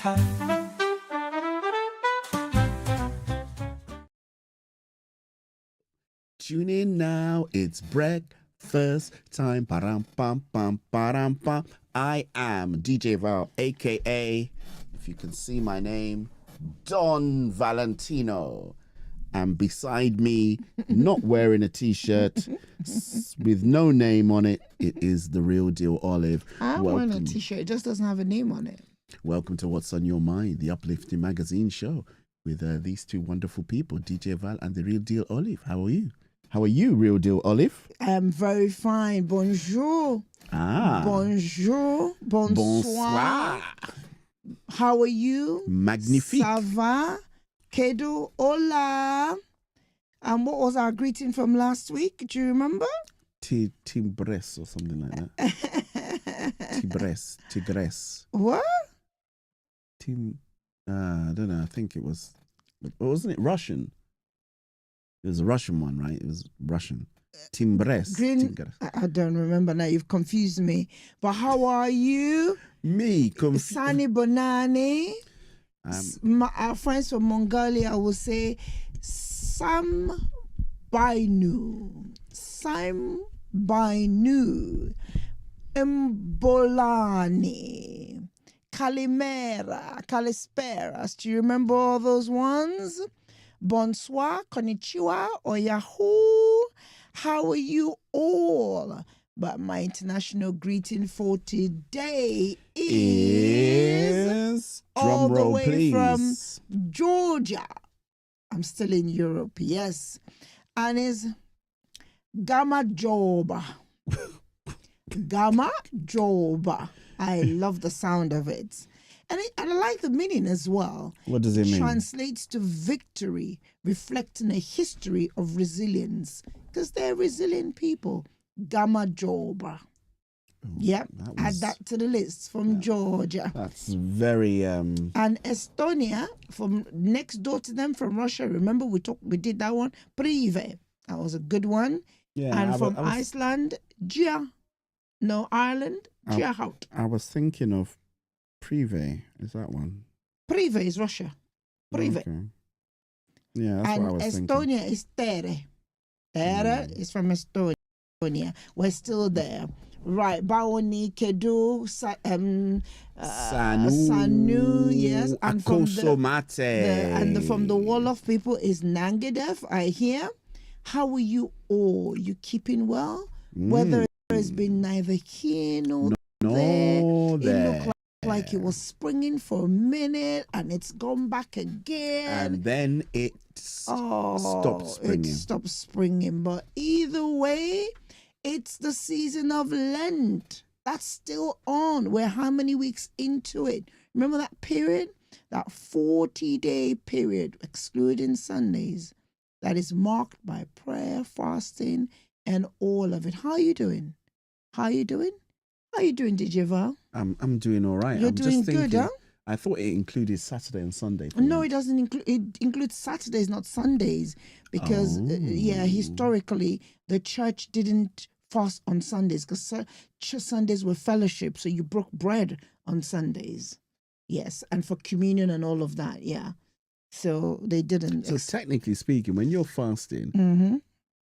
time. Tune in now, it's breakfast time. Param pam pam param pam. I am DJ Val, aka, if you can see my name, Don Valentino. And beside me, not wearing a t-shirt with no name on it, it is the real deal Olive. I'm wearing a t-shirt, it just doesn't have a name on it. Welcome to What's on Your Mind, the uplifting magazine show with these two wonderful people, DJ Val and the real deal Olive. How are you? How are you, real deal Olive? I'm very fine. Bonjour. Bonjour. Bonsoir. How are you? Magnifique. Ça va? Kedo, hola. And what was our greeting from last week? Do you remember? Timbres or something like that. Tigress. What? I don't know. I think it was, wasn't it Russian? It was a Russian one, right? It was Russian. Timbres. I don't remember now. You've confused me. But how are you? Me confused. Sani Bonani. Our friends from Mongolia will say Sam Bainu. Sam Bainu. Mbolani. Kalimera. Kalisperas. Do you remember all those ones? Bonsoir, konnichiwa, or Yahoo. How are you all? But my international greeting for today is all the way please. From Georgia. I'm still in Europe, yes. And it's Gamma Joba. Gamma Joba. I love the sound of it. And I like the meaning as well. What does it mean? Translates to victory, reflecting a history of resilience. Because they're resilient people. Gamma Joba. Yep, add that to the list from Georgia. That's very... And Estonia, from next door to them, from Russia. Remember we did that one? Prive. That was a good one. Yeah, and from Iceland, Ireland, Giahout. I was thinking of Prive, is that one? Prive is Russia. Prive. Okay. Yeah, that's what I was thinking. And Estonia is Tere. Tere is from Estonia. We're still there. Right. Baoni, Kedu, Sanu, yes. And from from the Wolof people is Nangadev, I hear. How are you all? You keeping well? Weather has been neither here nor there. It looked like it was springing for a minute and it's gone back again. And then it stopped springing. It stopped springing. But either way, it's the season of Lent. That's still on. We're how many weeks into it? Remember that period? That 40-day period, excluding Sundays, that is marked by prayer, fasting, and all of it. How are you doing? How are you doing, DJ Val? I'm doing all right. You're I'm doing just thinking, good, huh? I thought it included Saturday and Sunday. No, it doesn't include. It includes Saturdays, not Sundays, because historically the church didn't fast on Sundays because Sundays were fellowship, so you broke bread on Sundays. Yes, and for communion and all of that. Yeah, so they didn't. So technically speaking, when you're fasting,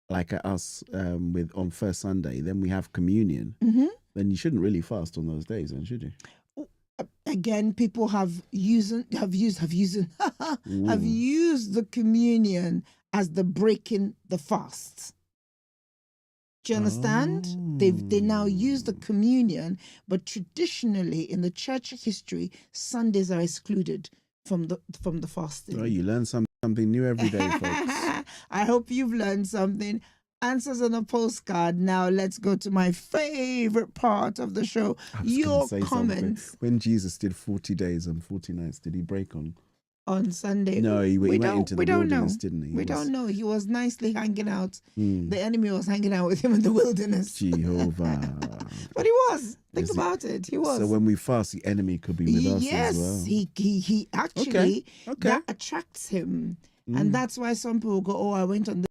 like us on first Sunday, then we have communion. Then you shouldn't really fast on those days, then should you? Again, people have used the communion as the breaking the fast. Do you understand? They now use the communion, but traditionally in the church history, Sundays are excluded from the fasting. Oh, you learn something new every day, folks. I hope you've learned something. Answers on a postcard. Now let's go to my favorite part of the show. Your comments. Something. When Jesus did 40 days and 40 nights, did he break on Sunday? No, he went into the wilderness, didn't he? We don't know. He was nicely hanging out. The enemy was hanging out with him in the wilderness. Jehovah. But he was. Think about it. He was. So when we fast, the enemy could be with us as well. Yes, he actually, that attracts him. And that's why some people go, I went on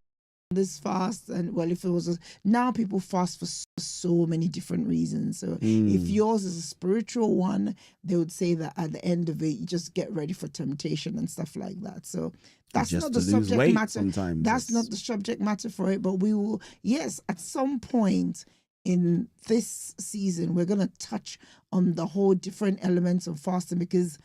this fast, and well, if it was now people fast for so many different reasons. So if yours is a spiritual one, they would say that at the end of it, you just get ready for temptation and stuff like that. So that's just not the to lose subject weight matter. sometimes. That's not the subject matter for it. But we will, yes, at some point in this season, we're going to touch on the whole different elements of fasting, because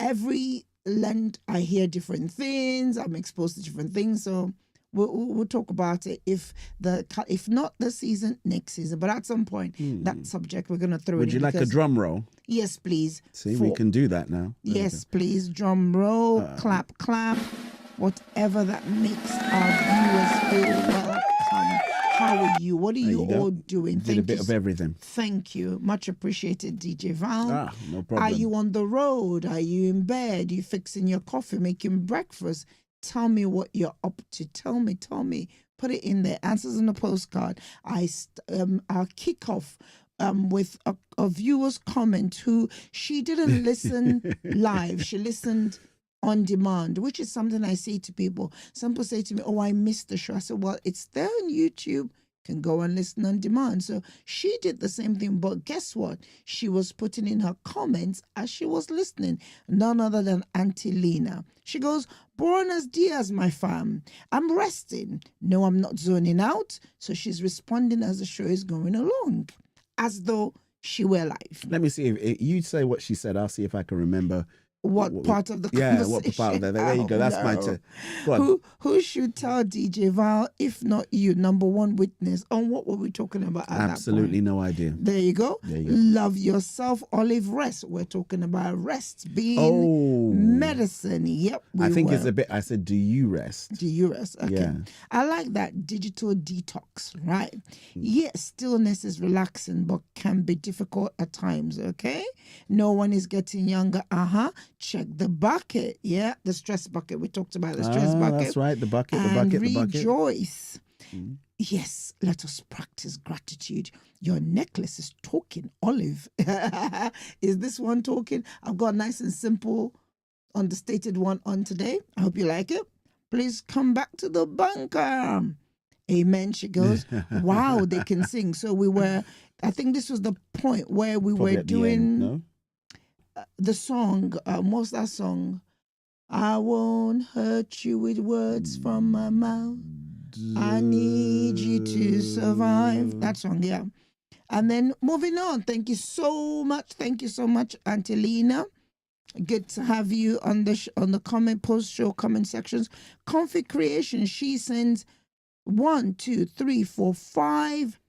every Lent I hear different things. I'm exposed to different things. So we'll talk about it if not this season, next season. But at some point, that subject we're going to throw. Would you like a drum roll? Yes, please. See, we can do that now. Yes, please. Drum roll, clap, whatever that makes our viewers feel welcome. How are you? What are you all doing? Did a bit of everything. Thank you. Much appreciated, DJ Val. No problem. Are you on the road? Are you in bed? Are you fixing your coffee, making breakfast? Tell me what you're up to. Tell me. Put it in there. Answers on a postcard. I'll kick off with a viewer's comment who she didn't listen live. She listened on demand, which is something I say to people. Some people say to me, oh, I missed the show. I said, well, it's there on YouTube. Can go and listen on demand. So she did the same thing, but guess what? She was putting in her comments as she was listening. None other than Auntie Lena. She goes, Buenos dias, my fam. I'm resting. No, I'm not zoning out. So she's responding as the show is going along, as though she were live. Let me see if you say what she said. I'll see if I can remember. What part of the conversation? What part of that? There you go. That's my turn. Go on. Who should tell DJ Val, if not you, number one witness on what were we talking about at Absolutely that point? No idea. There you go. Love yourself, Olive, rest. We're talking about rest being medicine. Yep. I think it's a bit, I said, do you rest? Do you rest? Okay. Yeah. I like that digital detox, right? Yes, stillness is relaxing, but can be difficult at times, okay? No one is getting younger. Check the bucket. Yeah, the stress bucket. We talked about the stress bucket. That's right, the bucket. Rejoice. Yes, let us practice gratitude. Your necklace is talking, Olive. Is this one talking? I've got a nice and simple, understated one on today. I hope you like it. Please come back to the bunker. Amen. She goes, wow, they can sing. So I think this was the point where we were doing the song. What's that song? I won't hurt you with words from my mouth. I need you to survive. That song, yeah. And then moving on. Thank you so much. Auntie Lena. Good to have you on the comment post-show comment sections. Comfy Creation. She sends 1, 2, 3, 4, 5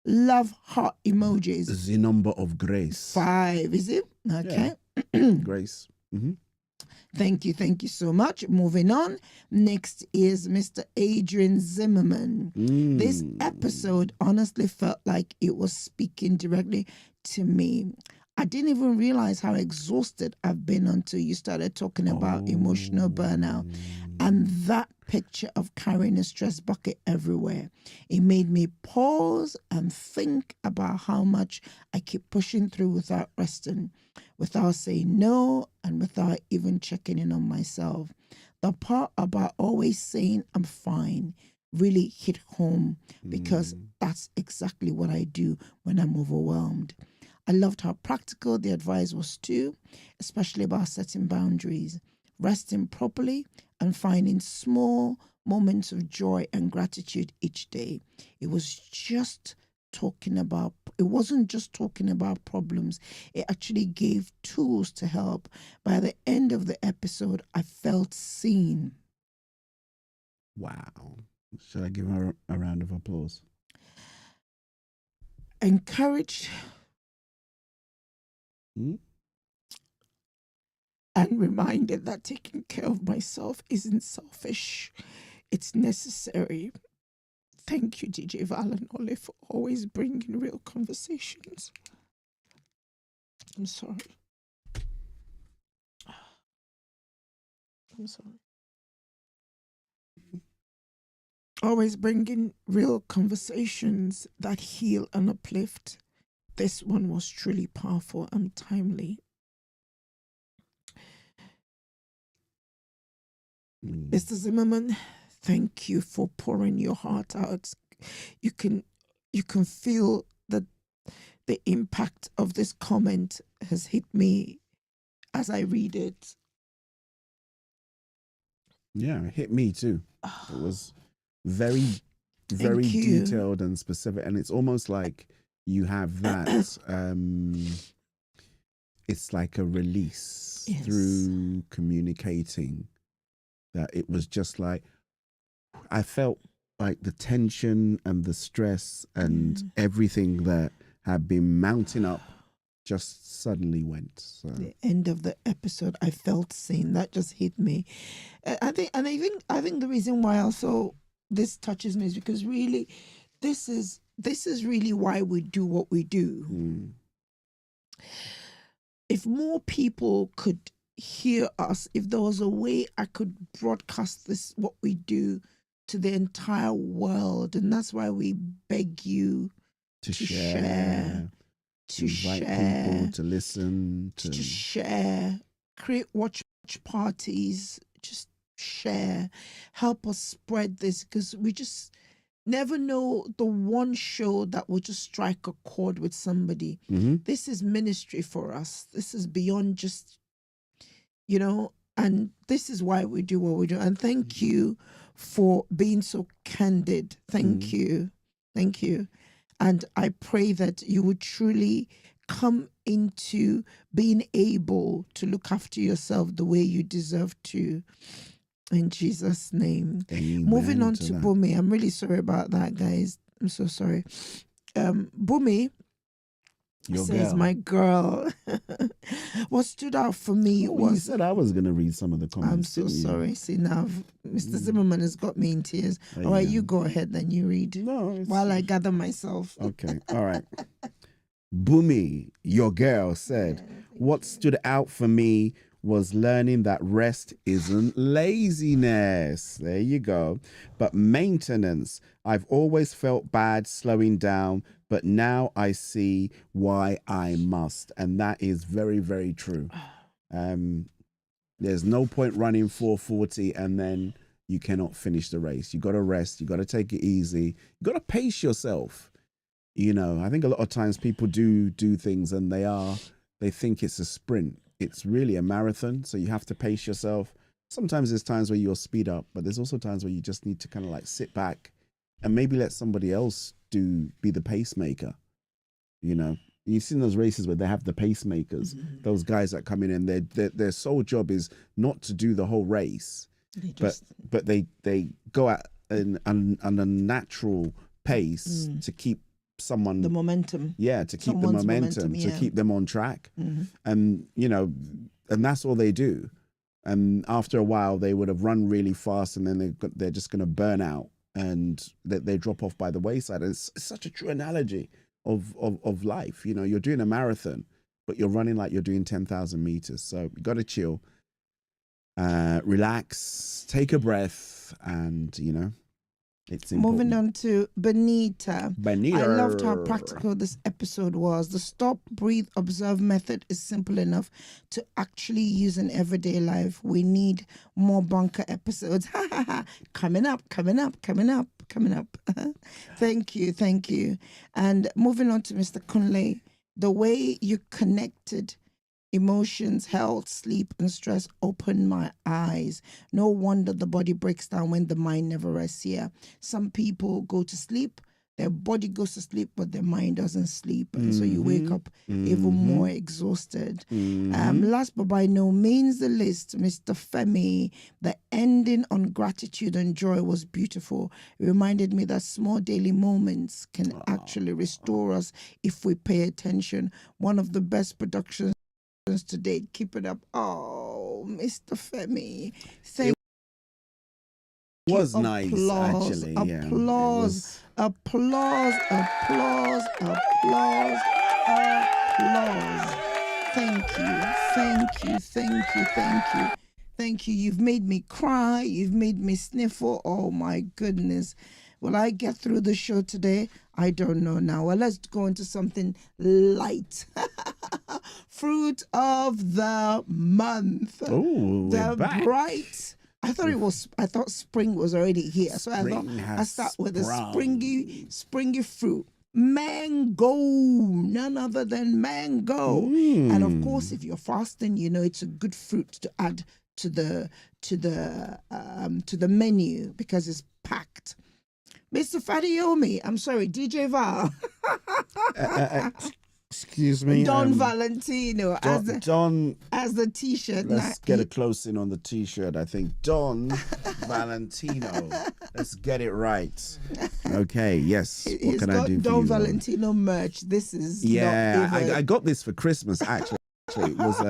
love heart emojis. The number of grace. 5, is it? Okay. Yeah. Grace. Mm-hmm. Thank you so much. Moving on. Next is Mr. Adrian Zimmerman. This episode honestly felt like it was speaking directly to me. I didn't even realize how exhausted I've been until you started talking about emotional burnout and that picture of carrying a stress bucket everywhere. It made me pause and think about how much I keep pushing through without resting, without saying no, and without even checking in on myself. The part about always saying I'm fine really hit home because that's exactly what I do when I'm overwhelmed. I loved how practical the advice was too, especially about setting boundaries, resting properly, and finding small moments of joy and gratitude each day. It wasn't just talking about problems. It actually gave tools to help. By the end of the episode, I felt seen. Wow. Should I give her a round of applause? Encouraged and reminded that taking care of myself isn't selfish. It's necessary. Thank you, DJ Val and Olive, for always bringing real conversations. I'm sorry. Always bringing real conversations that heal and uplift. This one was truly powerful and timely. Mr. Zimmerman, Thank you for pouring your heart out. You can feel that the impact of this comment has hit me as I read it. Yeah, it hit me too. It was very, very detailed and specific, and it's almost like you have that. It's like a release through communicating. That it was just like, I felt like the tension and the stress and everything that had been mounting up just suddenly went. So the end of the episode, I felt seen. That just hit me. I think the reason why also this touches me is because really, this is really why we do what we do. If more people could hear us, if there was a way I could broadcast this, what we do, to the entire world, and that's why we beg you to share, to invite share, people to listen, to share, create watch parties, just share, help us spread this, because we just never know the one show that will just strike a chord with somebody. This is ministry for us. This is beyond just, and this is why we do what we do. And thank you for being so candid. Thank you. Thank you. And I pray that you would truly come into being able to look after yourself the way you deserve to. In Jesus' name. Amen. Moving on to Bumi. I'm really sorry about that, guys. I'm so sorry. Bumi says, my girl. What stood out for me was... You said I was going to read some of the comments. I'm so sorry. See, now Mr. Zimmerman has got me in tears. All right, you go ahead, then you read. No, while I gather myself. Okay, all right. Bumi, your girl, said, what stood out for me was learning that rest isn't laziness. There you go. But maintenance. I've always felt bad slowing down, but now I see why I must. And that is very, very true. There's no point running 440 and then you cannot finish the race. You got to rest. You got to take it easy. You got to pace yourself. I think a lot of times people do things and they think it's a sprint. It's really a marathon, so you have to pace yourself. Sometimes there's times where you'll speed up, but there's also times where you just need to kind of like sit back and maybe let somebody else be the pacemaker. You've seen those races where they have the pacemakers, those guys that come in and their sole job is not to do the whole race, but they go at an unnatural pace to keep someone the momentum to keep the momentum to keep them on track, and and that's all they do, and after a while they would have run really fast and then they're just going to burn out and they drop off by the wayside. And it's such a true analogy of life. You're doing a marathon but you're running like you're doing 10,000 meters, so you got to chill, relax, take a breath, and it's important. Moving on to Benita. I loved how practical this episode was. The stop, breathe, observe method is simple enough to actually use in everyday life. We need more bunker episodes. Coming up. Thank you. And moving on to Mr. Kunle. The way you connected emotions, health, sleep, and stress opened my eyes. No wonder the body breaks down when the mind never rests here. Some people go to sleep, their body goes to sleep, but their mind doesn't sleep. And so you wake up even more exhausted. Last but by no means the least, Mr. Femi, the ending on gratitude and joy was beautiful. It reminded me that small daily moments can actually restore us if we pay attention. One of the best productions to date. Keep it up. Oh, Mr. Femi. Thank you. It was nice, actually. Applause. Thank you. You've made me cry. You've made me sniffle. Oh, my goodness. Will I get through the show today? I don't know now. Well, let's go into something light. Fruit of the month. Oh, the bright I thought spring was already here. So I thought Spring I has start with a sprung. springy fruit. Mango, none other than mango. And of course, if you're fasting, you know it's a good fruit to add to the menu because it's packed. Mr. Fadiomi, I'm sorry, DJ Val. Excuse me. Don Valentino as the T-shirt. Let's get a close in on the T-shirt. I think Don Valentino. Let's get it right. Okay. Yes. What can I do for Don you? Valentino merch. This is I got this for Christmas actually. It was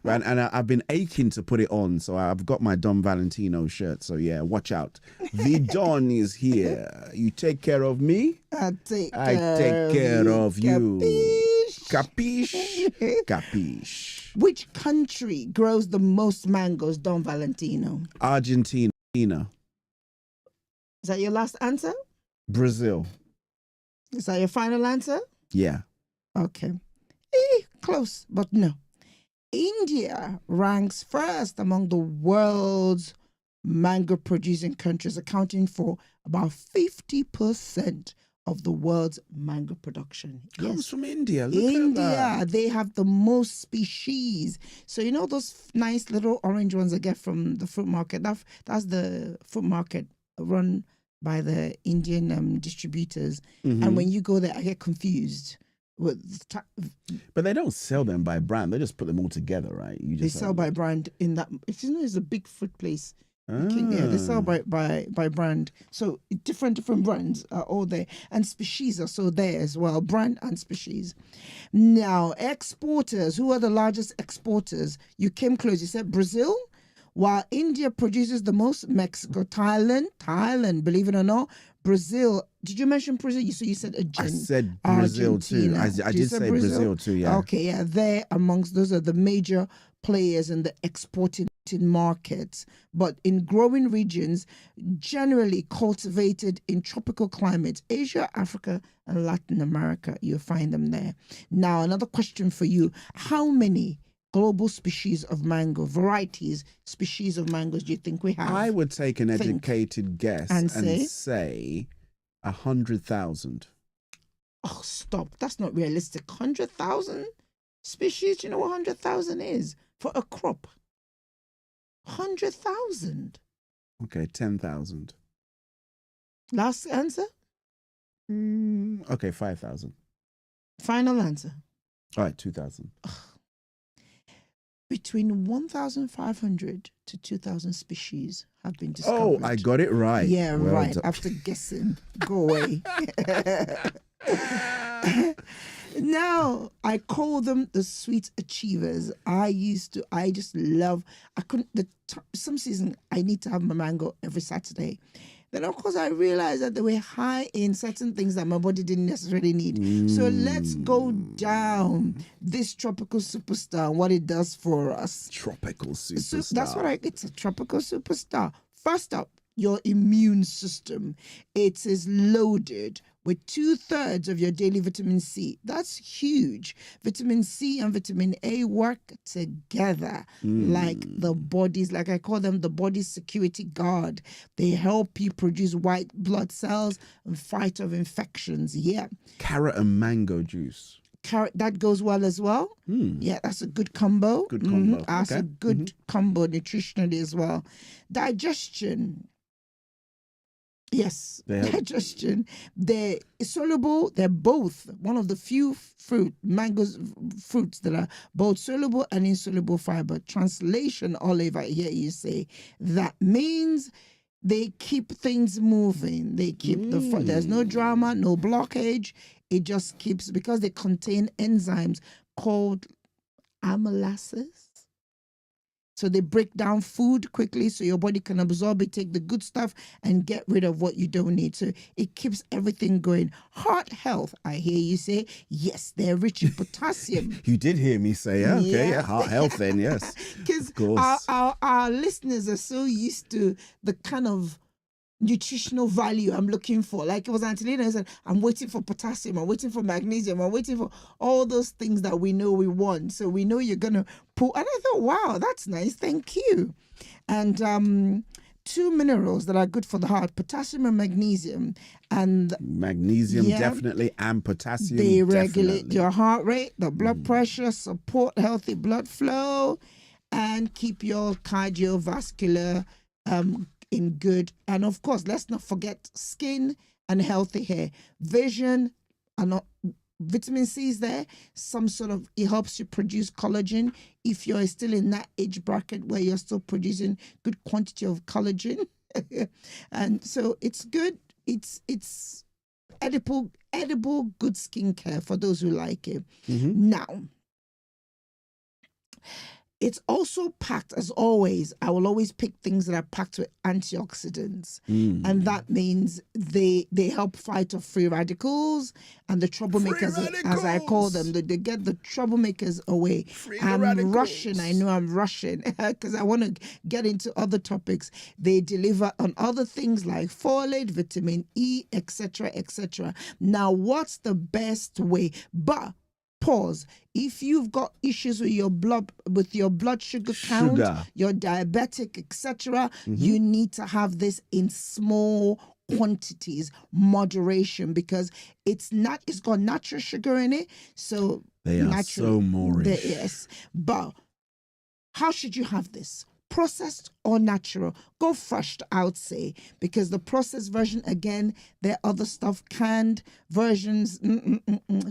and I've been aching to put it on, so I've got my Don Valentino shirt. So yeah, watch out. The Don is here. You take care of me. I take care of you. Capiche? Capiche. Which country grows the most mangoes, Don Valentino? Argentina. Is that your last answer? Brazil. Is that your final answer? Yeah. Okay. Close, but no. India ranks first among the world's mango producing countries, accounting for about 50% of the world's mango production. Comes from India. Look India, at that. they have the most species. So you know those nice little orange ones I get from the fruit market. That's the fruit market run by the Indian distributors. Mm-hmm. And when you go there, I get confused. But they don't sell them by brand. They just put them all together, right? They sell by brand in that. It's a big fruit place. Yeah, they sell by brand. So different brands are all there, and species are so there as well. Brand and species. Now, exporters. Who are the largest exporters? You came close. You said Brazil. While India produces the most, Mexico, Thailand, believe it or not, Brazil. Did you mention Brazil? You said I said Brazil Argentina. too. I did say Brazil too, yeah. Okay, yeah. They're amongst those are the major players in the exporting markets. But in growing regions, generally cultivated in tropical climates, Asia, Africa, and Latin America, you'll find them there. Now, another question for you. How many global species of mango, species of mangoes do you think we have? I would take an educated guess and say 100,000. Oh, stop. That's not realistic. 100,000 species? Do you know what 100,000 is for a crop? 100,000. Okay, 10,000. Last answer? Okay, 5,000. Final answer? All right, 2,000. Between 1,500 to 2,000 species have been discovered. Oh, I got it right. Yeah, well right. done. After guessing, go away. Now, I call them the sweet achievers. Some season I need to have my mango every Saturday. Then, of course, I realized that they were high in certain things that my body didn't necessarily need. So let's go down this tropical superstar and what it does for us. Tropical superstar. So that's what it's a tropical superstar. First up, your immune system. It is loaded with 2/3 of your daily vitamin C. That's huge. Vitamin C and vitamin A work together like the body's, like I call them the body's security guard. They help you produce white blood cells and fight off infections. Yeah. Carrot and mango juice. Carrot, that goes well as well. Yeah, that's a good combo. Good combo. That's a good combo nutritionally as well. Digestion. Yes, digestion. They're soluble. They're both one of the few fruits that are both soluble and insoluble fiber. Translation, Olive, I hear you say. That means they keep things moving. They keep there's no drama, no blockage. It just keeps, because they contain enzymes called amylases. So they break down food quickly so your body can absorb it, take the good stuff, and get rid of what you don't need. So it keeps everything going. Heart health, I hear you say. Yes, they're rich in potassium. You did hear me say, heart health then, yes. Because our listeners are so used to the kind of nutritional value I'm looking for. Like it was Angelina who said, I'm waiting for potassium, I'm waiting for magnesium, I'm waiting for all those things that we know we want. So we know you're going to pull. And I thought, wow, that's nice. Thank you. And 2 minerals that are good for the heart: potassium and magnesium. And Magnesium, definitely, and potassium, they regulate definitely. your heart rate, the blood pressure, support healthy blood flow, and keep your cardiovascular in good. And of course, let's not forget skin and healthy hair, vision, and vitamin C is there. It helps you produce collagen if you're still in that age bracket where you're still producing good quantity of collagen. And so it's good. It's edible good skincare for those who like it. Now, it's also packed, as always. I will always pick things that are packed with antioxidants. And that means they help fight off free radicals and the troublemakers, as I call them. They get the troublemakers away. I'm rushing. I know I'm rushing because I want to get into other topics. They deliver on other things like folate, vitamin E, etc., etc. Now, what's the best way? But pause. If you've got issues with your blood sugar count, you're diabetic, etc., you need to have this in small quantities, moderation, because it's got natural sugar in it. So they are so Moorish. Yes. But how should you have this? Processed or natural? Go fresh, I would say, because the processed version, again, there are other stuff, canned versions.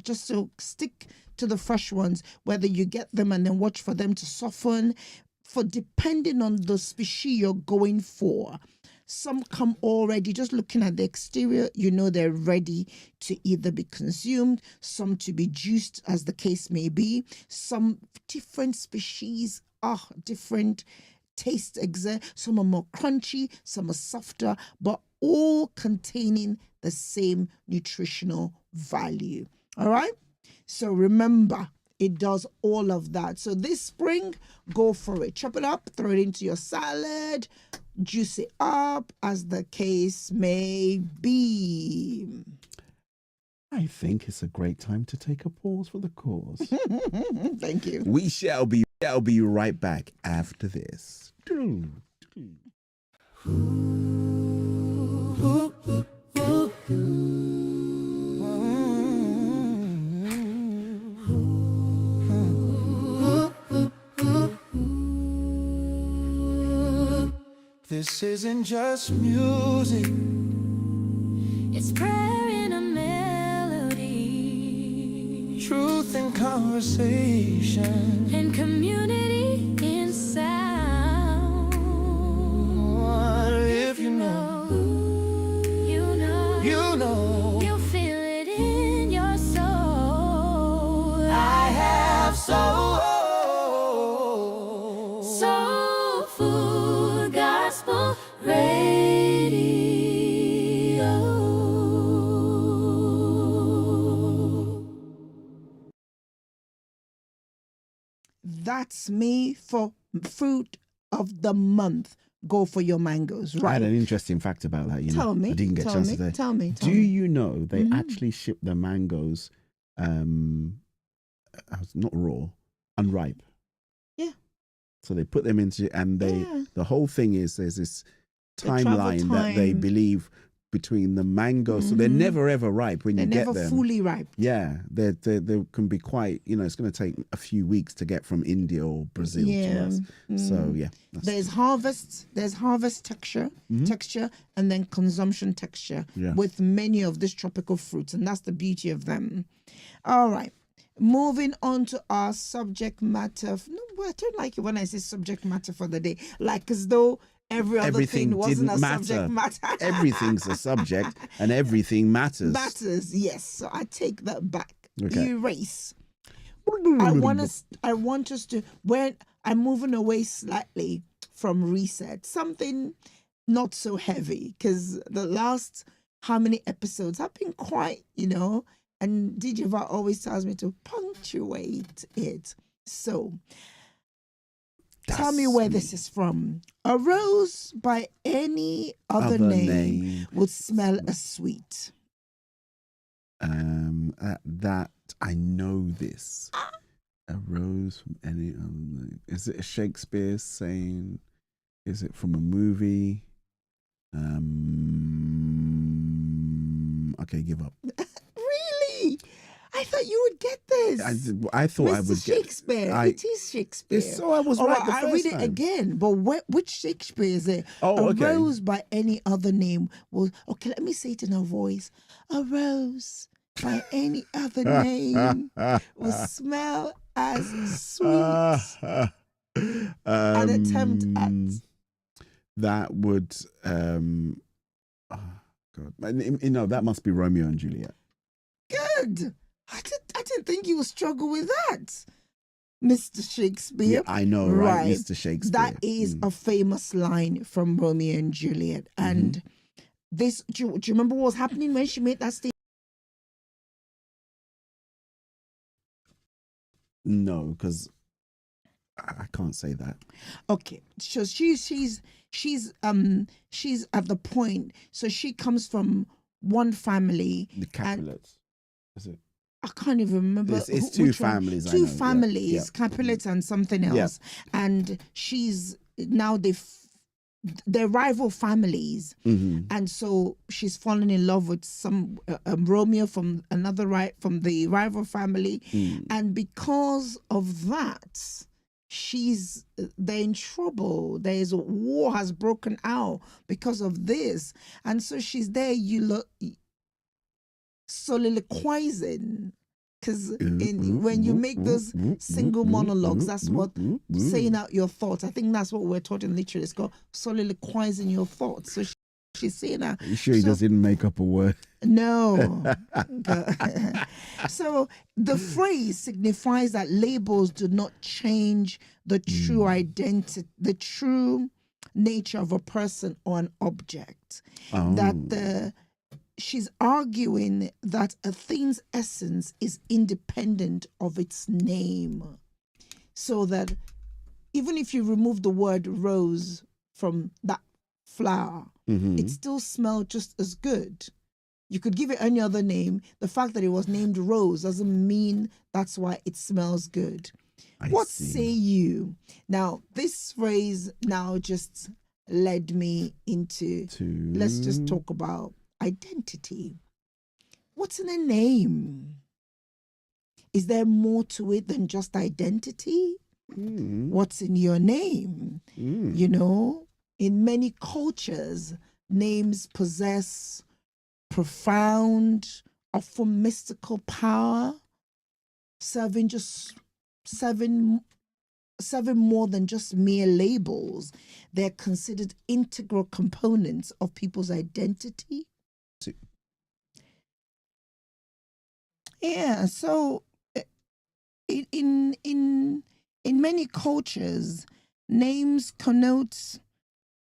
Just so stick to the fresh ones, whether you get them and then watch for them to soften, for depending on the species you're going for. Some come already, just looking at the exterior, they're ready to either be consumed, some to be juiced, as the case may be. Some different species, different taste. Some are more crunchy, some are softer, but all containing the same nutritional value. All right? So remember, it does all of that. So this spring, go for it. Chop it up, throw it into your salad, juice it up, as the case may be. I think it's a great time to take a pause for the cause. Thank you. We shall be right back after this. This isn't just music, it's prayer in a melody, truth in conversation, and community in sound. What if you know, you'll feel it in your soul. I have soul food gospel radio. That's me for fruit of the month. Go for your mangoes, right? I had an interesting fact about that. Tell me. I didn't get a chance today. Tell me. Do you know they actually ship the mangoes, not raw, unripe? Yeah. So they put them into, and the whole thing is there's this timeline that they believe between the mangoes. So they're never ever ripe when you get them. They're never fully ripe. Yeah, they can be quite, it's going to take a few weeks to get from India or Brazil to us. So yeah. There's harvest texture, and then consumption texture with many of these tropical fruits, and that's the beauty of them. All right. Moving on to our subject matter. No, I don't like it when I say subject matter for the day, like as though everything wasn't a subject matter. Everything's a subject, and everything matters. Matters, yes. So I take that back. Okay. Erase. I want us to, when I'm moving away slightly from reset, something not so heavy, because the last how many episodes have been quite, and DJ Val always tells me to punctuate it. So, tell me where this is from. A rose by any other name would smell as sweet. That I know this. A rose from any other name. Is it a Shakespeare saying? Is it from a movie? Okay, give up. Really? I thought you would get this. I thought I Mr. would get Shakespeare. It is Shakespeare. So I was right the I'll first read it time. again. But which Shakespeare is it? Oh, a okay. rose by any other name was okay. Let me say it in a voice. A rose by any other name will smell as sweet. An attempt at that would oh God, that must be Romeo and Juliet. good. I didn't think you would struggle with that, Mr. Shakespeare. Yeah, I know, right, Mr. Shakespeare. That is a famous line from Romeo and Juliet. And this, do you remember what was happening when she made that statement? No, because I can't say that. Okay, so she's at the point. So she comes from one family. The Capulets. Is it? I can't even remember. It's two which one. families. I Two know, families, yeah. Capulets and something else. And she's now they're rival families, and so she's fallen in love with some Romeo from from the rival family, and because of that, they're in trouble. There's a war has broken out because of this, and so she's there. Soliloquizing, because when you make those single monologues, that's what saying out your thoughts. I think that's what we're taught in literature. It's called soliloquizing your thoughts. So she's saying that. You sure you just didn't make up a word? No. So the phrase signifies that labels do not change the true identity, the true nature of a person or an object. That she's arguing that a thing's essence is independent of its name. So that even if you remove the word rose from that flower, it still smelled just as good. You could give it any other name. The fact that it was named Rose doesn't mean that's why it smells good. What say you? Now, this phrase now just led me into, let's just talk about identity. What's in a name? Is there more to it than just identity? What's in your name? You know, in many cultures, names possess profound, often mystical power, serving more than just mere labels. They're considered integral components of people's identity. Yeah, so in many cultures, names connote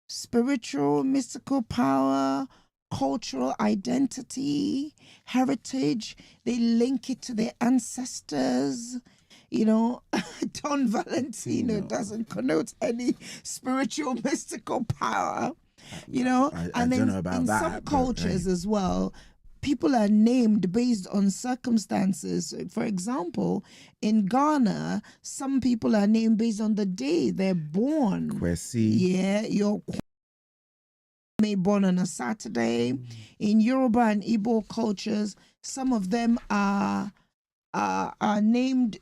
spiritual, mystical power, cultural identity, heritage. They link it to their ancestors. You know, Don Valentino doesn't connote any spiritual, mystical power. You know, I don't know about that. Some cultures as well, people are named based on circumstances. For example, in Ghana, some people are named based on the day they're born. Kwesi. Yeah, you're born on a Saturday. In Yoruba and Igbo cultures, some of them are named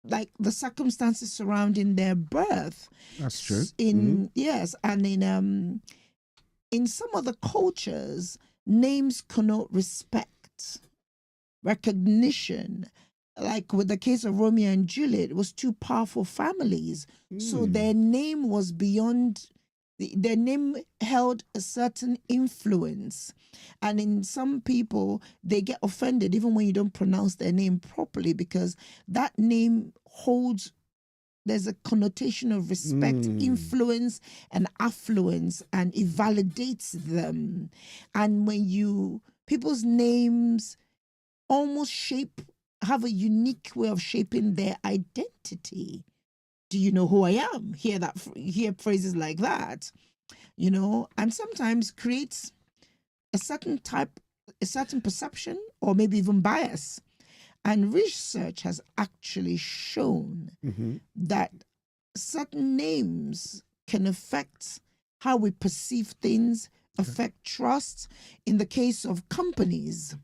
like the circumstances surrounding their birth. That's true. Yes, and in some other cultures, names connote respect, recognition. Like with the case of Romeo and Juliet, it was two powerful families. So their name was beyond, their name held a certain influence. And in some people, they get offended even when you don't pronounce their name properly, because that name holds, there's a connotation of respect, influence, and affluence, and it validates them. And when people's names almost have a unique way of shaping their identity. Do you know who I am? Hear phrases like that, you know, and sometimes creates a certain perception, or maybe even bias. And research has actually shown that certain names can affect how we perceive things, affect trust. In the case of companies,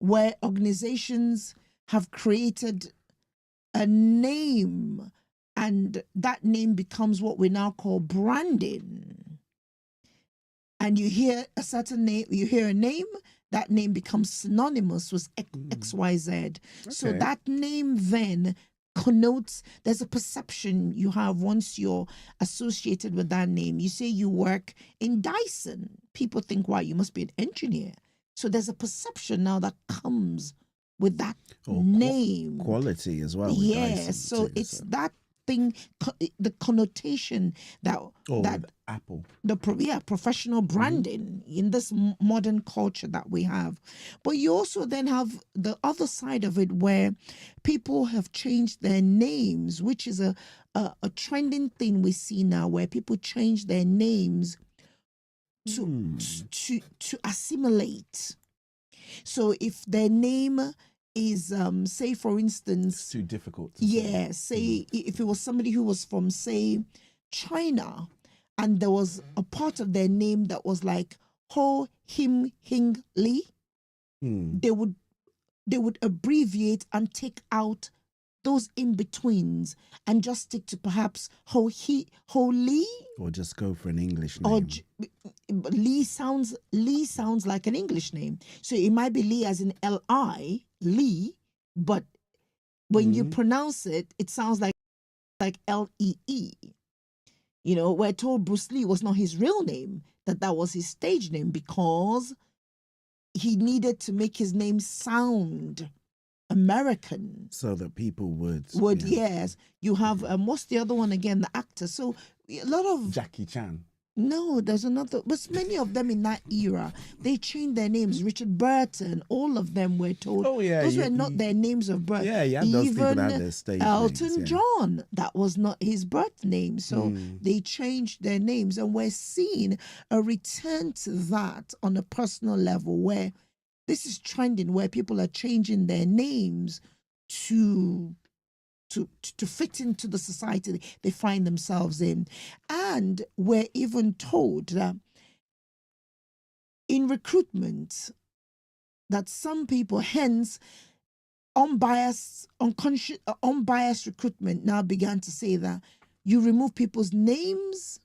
where organizations have created a name, and that name becomes what we now call branding. And you hear a certain name, you hear a name, that name becomes synonymous with XYZ. So Okay. that name then connotes, there's a perception you have once you're associated with that name. You say you work in Dyson. People think, wow, you must be an engineer. So there's a perception now that comes with that name. Quality as well. with Yes, Dyson so too, it's that thing, the connotation that with Apple. professional branding in this modern culture that we have. But you also then have the other side of it, where people have changed their names, which is a trending thing we see now, where people change their names to assimilate. So if their name is say, for instance, It's too difficult to say. say if it was somebody who was from, say, China, and there was a part of their name that was like Ho Him Hing Li, they would abbreviate and take out those in betweens and just stick to perhaps Ho Li, Or just go for an English name. or Lee sounds like an English name. So it might be Lee as in Li, Lee, but when you pronounce it, it sounds like Lee. You know, we're told Bruce Lee was not his real name, that was his stage name, because he needed to make his name sound American. So that people would. Yes. You have, what's the other one again? The actor. So a lot of... Jackie Chan. No, there's another, but many of them in that era, they changed their names. Richard Burton, all of them were told. Oh, yeah. Those were not their names of birth. Yeah, yeah, those people that had their stage Elton names, yeah. John, that was not his birth name. So they changed their names, and we're seeing a return to that on a personal level, where this is trending, where people are changing their names to fit into the society they find themselves in. And we're even told that in recruitment, that some people, hence unbiased recruitment, now began to say that you remove people's names,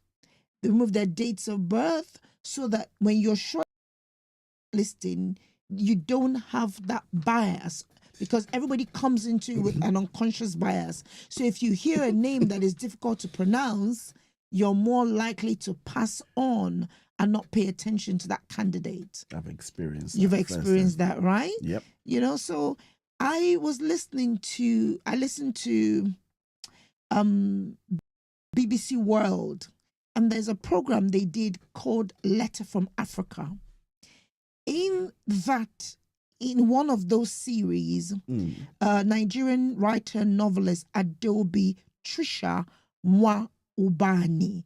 they remove their dates of birth, so that when you're shortlisting, you don't have that bias, because everybody comes into it with an unconscious bias. So if you hear a name that is difficult to pronounce, you're more likely to pass on and not pay attention to that candidate. I've experienced that. You've experienced that, right? Yep. You know, so I listened to BBC World, and there's a program they did called Letter from Africa. In one of those series, Nigerian writer and novelist Adobe Trisha Nwa Ubani.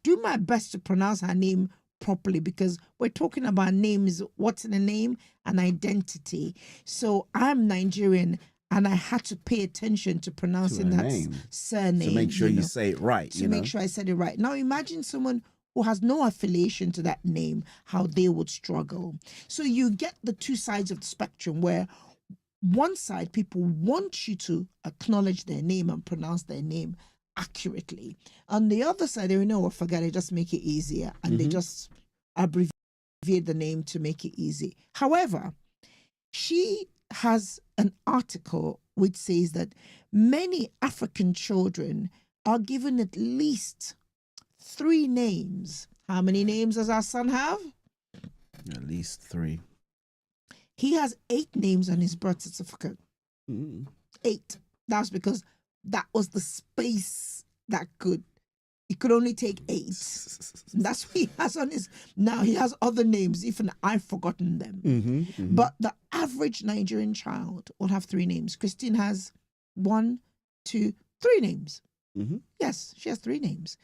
Do my best to pronounce her name properly, because we're talking about names, what's in a name, and identity. So I'm Nigerian, and I had to pay attention to pronouncing that surname. To make sure you say it right. To make sure I said it right. Now imagine someone who has no affiliation to that name, how they would struggle. So you get the two sides of the spectrum, where one side, people want you to acknowledge their name and pronounce their name accurately. On the other side, they know, forget it, just make it easier. And they just abbreviate the name to make it easy. However, she has an article which says that many African children are given at least 3 names. How many names does our son have? At least 3. He has 8 names on his birth certificate. 8. That's because that was the space that he could only take 8. That's what he has on his. Now he has other names, even I've forgotten them. But the average Nigerian child will have 3 names. Christine has 1, 2, 3 names. Yes, she has 3 names.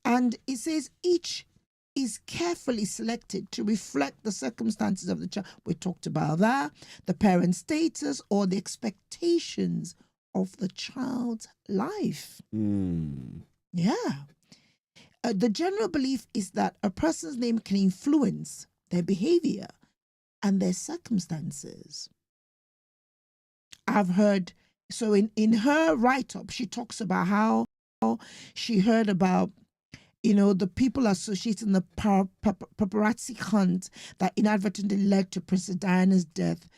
And it says each is carefully selected to reflect the circumstances of the child. We talked about that, the parent status, or the expectations of the child's life. Yeah. the general belief is that a person's name can influence their behavior and their circumstances. I've heard, so in her write-up, she talks about how she heard about, the people associating the paparazzi hunt that inadvertently led to Princess Diana's death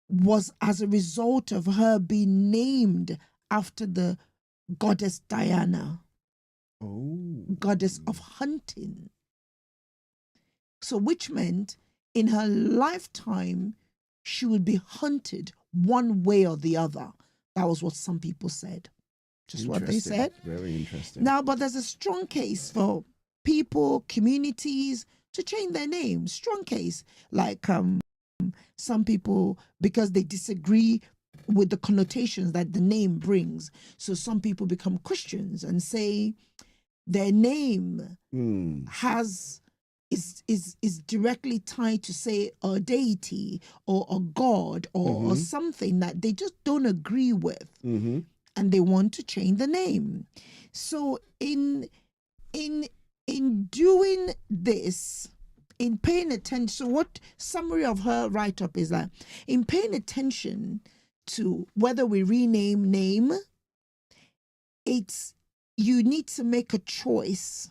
was as a result of her being named after the goddess Diana, goddess of hunting. So which meant in her lifetime, she would be hunted one way or the other. That was what some people said. Just what they said. Very interesting. Now, but there's a strong case for people, communities to change their names. Strong case. Like some people, because they disagree with the connotations that the name brings. So some people become Christians and say their name is directly tied to, say, a deity or a god or something that they just don't agree with, and they want to change the name. So in doing this, in paying attention, so what summary of her write-up is that in paying attention to whether we rename name, you need to make a choice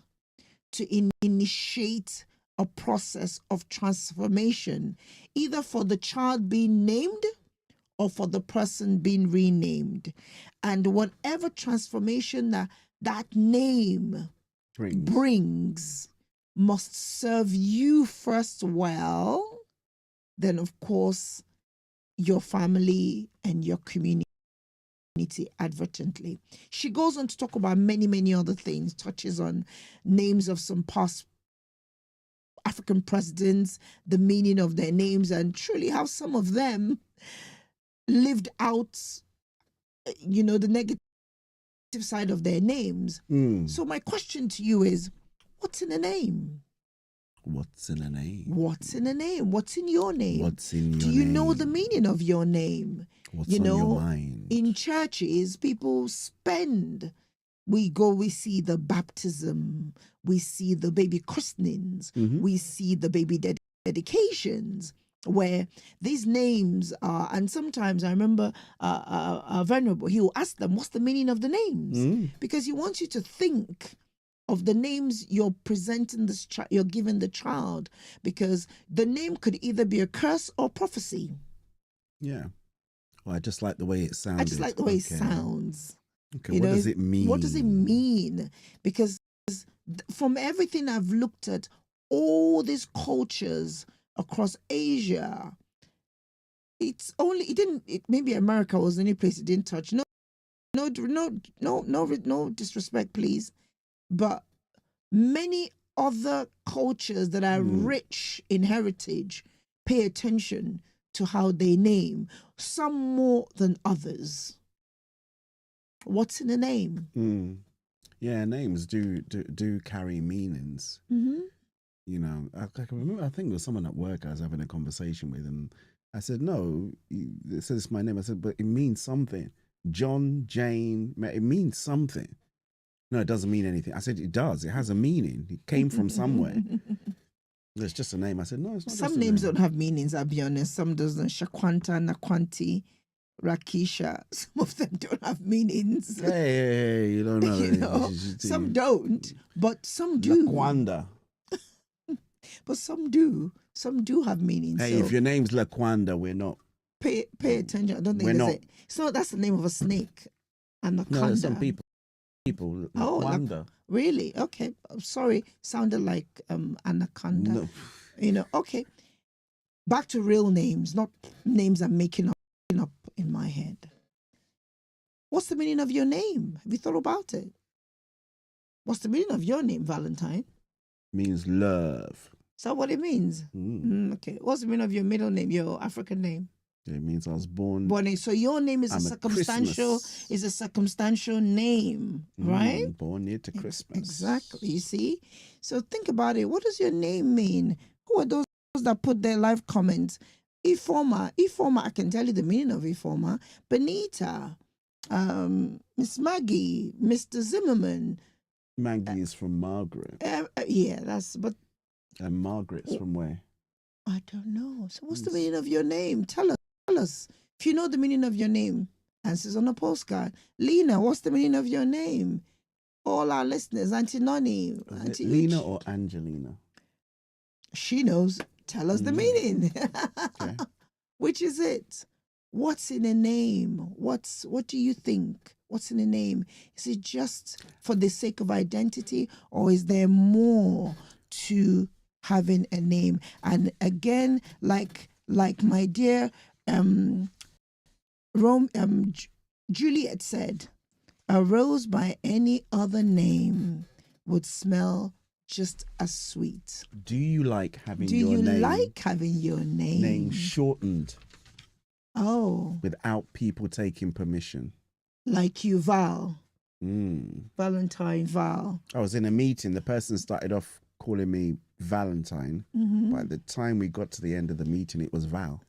to initiate a process of transformation, either for the child being named or for the person being renamed. And whatever transformation that name brings must serve you first well, then of course your family and your community advertently. She goes on to talk about many, many other things, touches on names of some past African presidents, the meaning of their names, and truly how some of them lived out, the negative side of their names. So my question to you is, what's in a name? What's in a name? What's in a name? What's in your name? What's in your name? Do you know the meaning of your name? What's on your mind? In churches, people spend. We go, we see the baptism, we see the baby christenings, we see the baby dedications, where these names are, and sometimes I remember a venerable, he will ask them, what's the meaning of the names? Because he wants you to think of the names you're presenting this you're giving the child, because the name could either be a curse or prophecy. Yeah. Well, I just like the way it sounds. I just like the way it sounds. Okay, what does it mean? What does it mean? Because from everything I've looked at, all these cultures across Asia, maybe America was the only place it didn't touch. No disrespect, please. But many other cultures that are rich in heritage pay attention to how they name, some more than others. What's in a name? Yeah, names do carry meanings. I can remember, I think it was someone at work I was having a conversation with, and I said, no, it says my name. I said, but it means something. John, Jane, it means something. No, it doesn't mean anything. I said, it does. It has a meaning. It came from somewhere. It's just a name. I said, no, it's not. Some names don't have meanings, I'll be honest. Some doesn't. Shakwanta, Nakwanti, Rakisha. Some of them don't have meanings. Hey, you don't know. Some don't, but some do. Laquanda. But some do. Some do have meanings. Hey, so if your name's Laquanda, we're not. Pay attention. I don't think that's the name of a snake. Anaconda. No, some people. Laquanda. Really? Okay. I'm sorry. Sounded like anaconda. No. Okay. Back to real names, not names I'm making up in my head. What's the meaning of your name? Have you thought about it? What's the meaning of your name, Valentine? Means love. Is that what it means? Okay. What's the meaning of your middle name, your African name? It means I was born. So your name is a circumstantial name, right? Born near to Christmas. Exactly. You see? So think about it. What does your name mean? Who are those that put their live comments? Ifoma, I can tell you the meaning of Ifoma. Benita, Miss Maggie, Mr. Zimmerman, Maggie is from Margaret. Yeah, but And Margaret's from where? I don't know. So what's the meaning of your name? Tell us. If you know the meaning of your name, answers on a postcard. Lena, what's the meaning of your name? All our listeners, Auntie Noni, Auntie Lena Uch. or Angelina? She knows. Tell us the meaning. Okay. Which is it? What's in a name? What do you think? What's in a name? Is it just for the sake of identity, or is there more to having a name? And again, like my dear Juliet said, a rose by any other name would smell just as sweet. Do you like having Do your you name, like having your name shortened Oh, without people taking permission? like you, Val. Mm. Valentine Val. I was in a meeting. The person started off calling me Valentine. By the time we got to the end of the meeting, it was Val.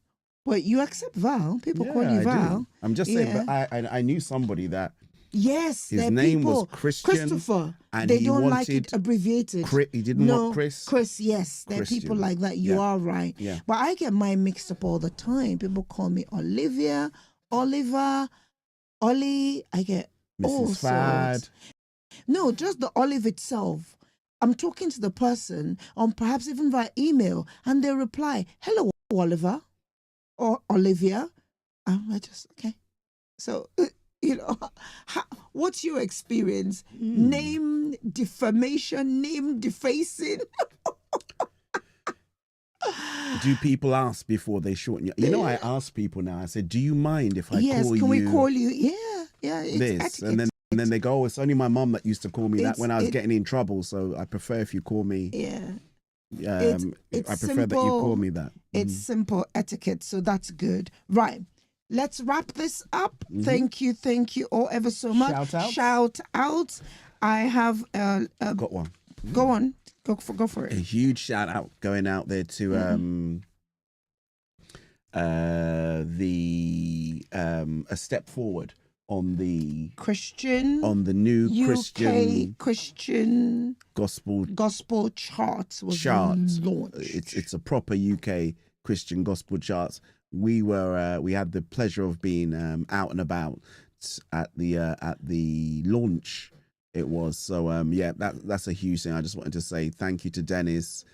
But you accept Val. People call Yeah, you I Val. do. I'm just saying, Yeah. but I knew somebody that Yes, his there are name people. was Christian, Christopher. and They he don't like wanted it abbreviated. He didn't want Chris. Chris, yes. There are people Christian. like that. You Yeah. are right. Yeah. But I get mine mixed up all the time. People call me Olivia, Oliver, Ollie. I get all Mrs. Fad. sorts. No, just the Olive itself. I'm talking to the person, or perhaps even via email, and they reply, "Hello, Oliver," or Olivia. I just, okay. So, what's your experience? Name defamation, name defacing. Do people ask before they shorten you? You know, I ask people now. I said, "Do you mind if I Yes, call you?" can we call you? Yeah. It's this? etiquette. And then they go, "Oh, it's only my mom that used to call me that when I was It's- getting in trouble. So I prefer if you call me. Yeah. I prefer that you call me that." It's simple etiquette, so that's good. Right. Let's wrap this up. Thank you all ever so much. Shoutouts? Shout out. I have Got one. go on. Go for A it. huge shout out going out there to A Step Forward on the Christian new UK Christian gospel charts was chart. launched. It's a proper UK Christian gospel charts. We had the pleasure of being out and about at the launch. It was so that's a huge thing. I just wanted to say thank you to Dennis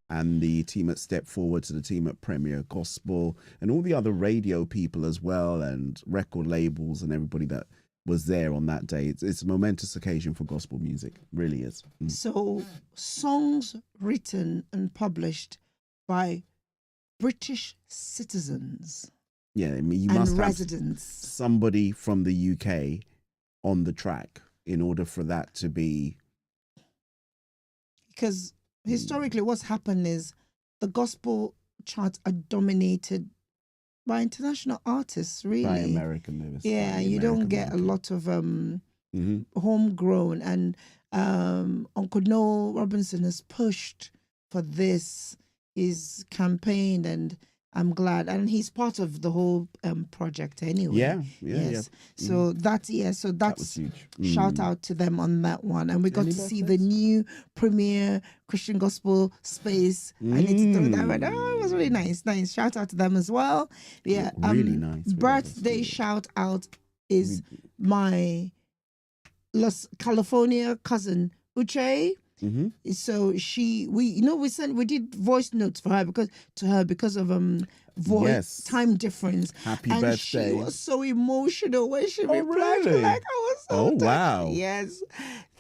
and the team at Step Forward, to the team at Premier Gospel, and all the other radio people as well, and record labels and everybody that was there on that day. It's a momentous occasion for gospel music, really is. So, songs written and published by British citizens Yeah, I mean, you and must have residents. somebody from the UK on the track in order for that to be. Because historically, what's happened is the gospel charts are dominated by international artists, really. By American movies. Yeah, you don't get a lot of homegrown. And Uncle Noel Robinson has pushed for this. He's campaigned, and I'm glad. And he's part of the whole project anyway. Yeah. So that's so That that's was huge. shout out to them on that one. And we got to see the new premier Christian gospel space. I need to throw that right. Oh, it was really nice. Shout out to them as well. Yeah. Really nice. Birthday shout out is my Los California cousin Uche. So we did voice notes for her because of voice time difference. Happy and birthday. She was so emotional when she replied. Really? Like, I was so touched. Wow. Yes.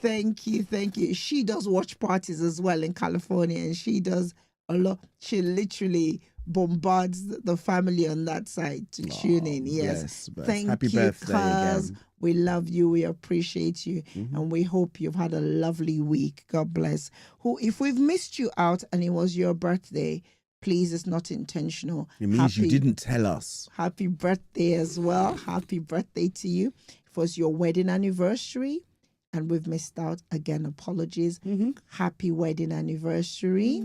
Thank you. She does watch parties as well in California, and she does a lot. She literally bombards the family on that side to tune in. Yes. Thank Happy you, birthday cuz. again. We love you. We appreciate you. And we hope you've had a lovely week. God bless. If we've missed you out and it was your birthday, please, it's not intentional. It means you didn't tell us. Happy birthday as well. Happy birthday to you. It was your wedding anniversary and we've missed out. Again, apologies. Happy wedding anniversary.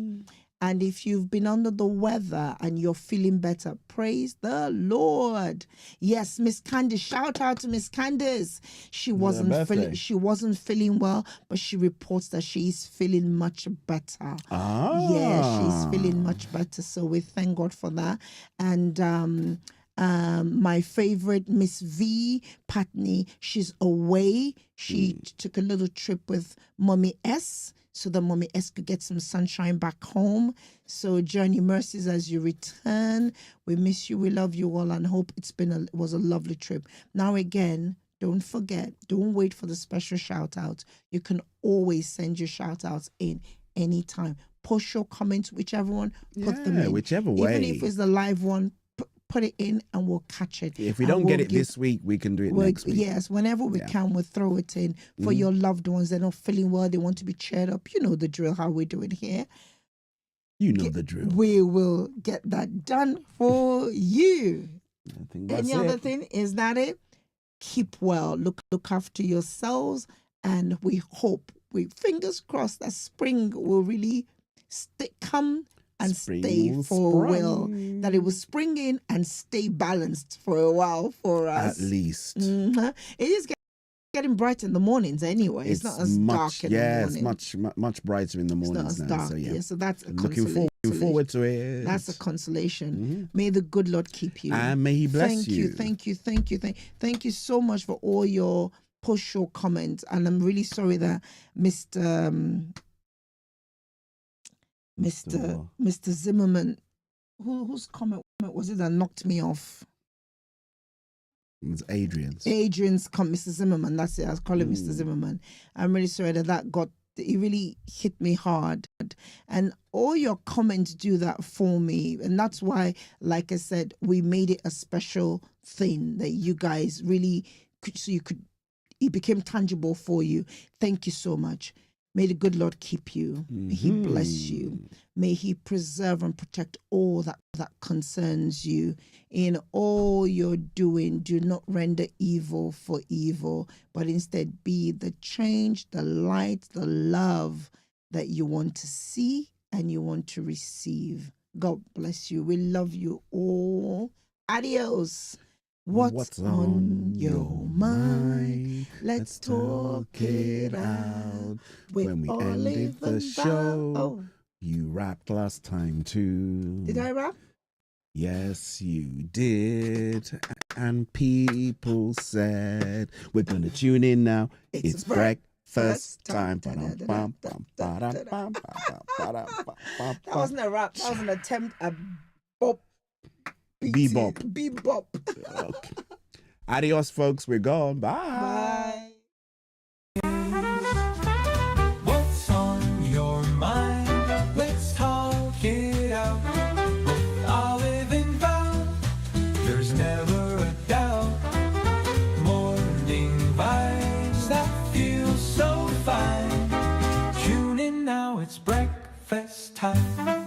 And if you've been under the weather and you're feeling better, praise the Lord. Yes, Miss Candice, shout out to Miss Candice. She wasn't feeling well, but she reports that she's feeling much better. Yeah, she's feeling much better. So we thank God for that. And my favorite, Miss V Patney, she's away. She took a little trip with Mommy S, so that Mommy S could get some sunshine back home. So journey mercies as you return. We miss you. We love you all and hope it was a lovely trip. Now again, don't forget, don't wait for the special shout out. You can always send your shout outs in anytime. Post your comments, whichever one, put them in. Whichever way. Even if it's the live one, put it in and we'll catch it. If we don't get it this week, we can do it next week. Yes, whenever we can, we'll throw it in for your loved ones. They're not feeling well. They want to be cheered up. You know the drill, how we do it here. You know the drill. We will get that done for you. I think that's Any other thing? Is that it? Keep well. Look after yourselves. And we hope, fingers crossed, that spring will really come and stay for a while. That it will spring in and stay balanced for a while for us. At least. It is getting bright in the mornings anyway. It's not as dark in the morning. Yeah, it's much brighter in the mornings now. Dark, so yeah. So that's a looking forward to it. That's a consolation. May the good Lord keep you. And may he bless you. Thank you so much for all your push or comments. And I'm really sorry that Mr. Zimmerman, whose comment was it that knocked me off? It was Adrian's. Mr. Zimmerman, that's it. I was calling Mr. Zimmerman. I'm really sorry that it really hit me hard. And all your comments do that for me. And that's why, like I said, we made it a special thing that you guys really it became tangible for you. Thank you so much. May the good Lord keep you. May he bless you. May he preserve and protect all that concerns you. In all you're doing, do not render evil for evil, but instead be the change, the light, the love that you want to see and you want to receive. God bless you. We love you all. Adios. What's on your mind? Let's talk it out. When we ended the show, you rapped last time too. Did I rap? Yes, you did. And people said, we're going to tune in now. It's breakfast time. That wasn't a rap. That was an attempt at bop. Bebop. Okay. Adios, folks. We're gone. Bye. What's on your mind? Let's talk it out. With Olive and Val, there's never a doubt. Morning vibes that feel so fine. Tune in now, it's breakfast time.